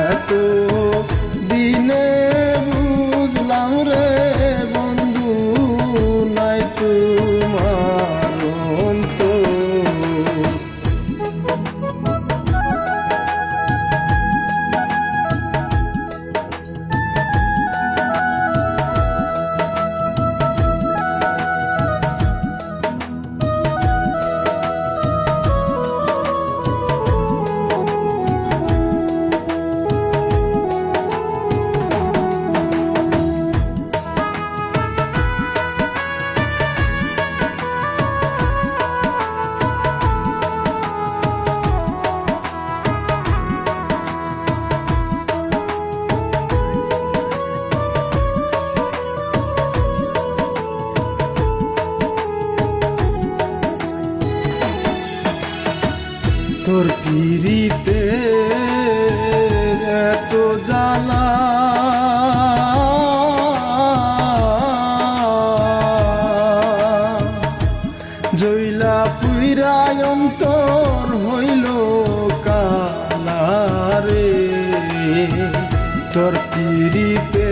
এত দিনে বুঝলাম রে বন্ধু নাই তোমার অন্তর। তোর পিরিতে এত জ্বালা জইলা পুইরায় অন্তর হইল কালা রে। তোর পিরিতে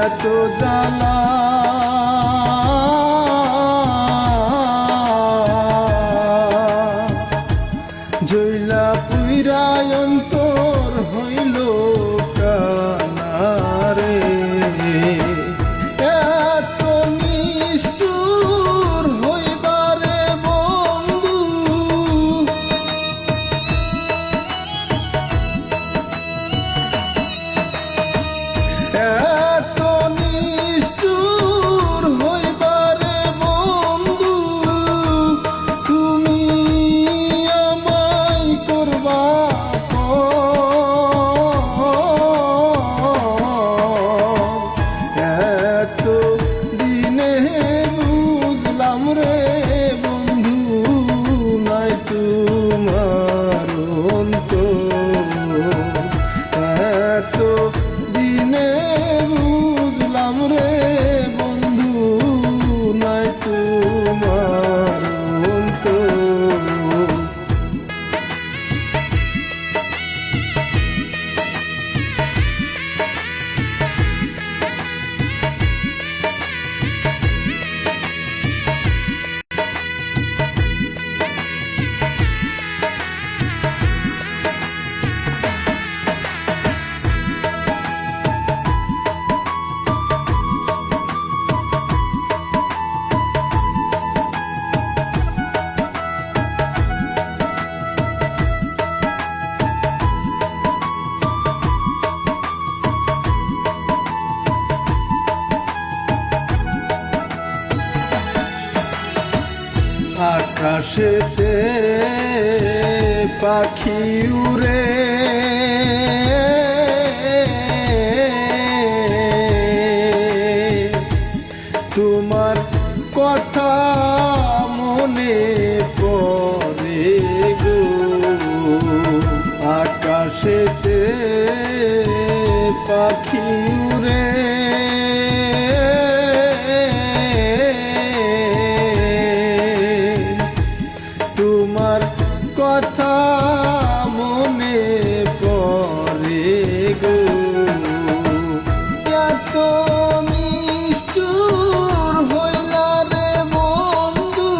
এত জ্বালা জইলা পুইরায় অন্তর হইল কানারে। এত নিষ্ঠুর হইবারে বন্ধু এত নিষ্ঠুর হইবারে বন্ধু তুমি এত দিনে বুঝলাম রে বন্ধু নাই তোমার অন্তর। এত দিনে বুঝলাম রে বন্ধু নাই তোমার অন্তর। আকাশেতে পাখি উড়ে তোমার কথা মনে পড়ে গো। আকাশেতে পাখি উড়ে তোমার কথা মনে পড়ে গো। এত নিষ্ঠুর হইলা রে বন্ধু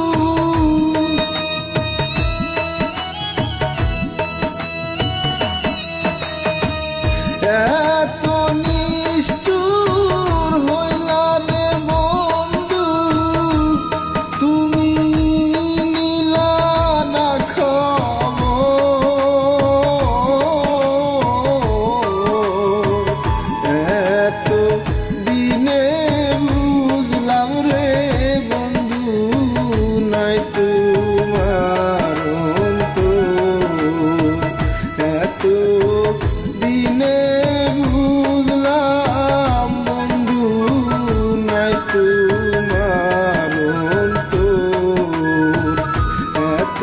এত নিষ্ঠুর হইলা রে বন্ধু তুমি নিলা না খবর। এত দিনে বুঝলাম রে বন্ধু নাই তোমার অন্তর। এত দিনে বুঝলাম বন্ধু নাই তোমার অন্তর। এত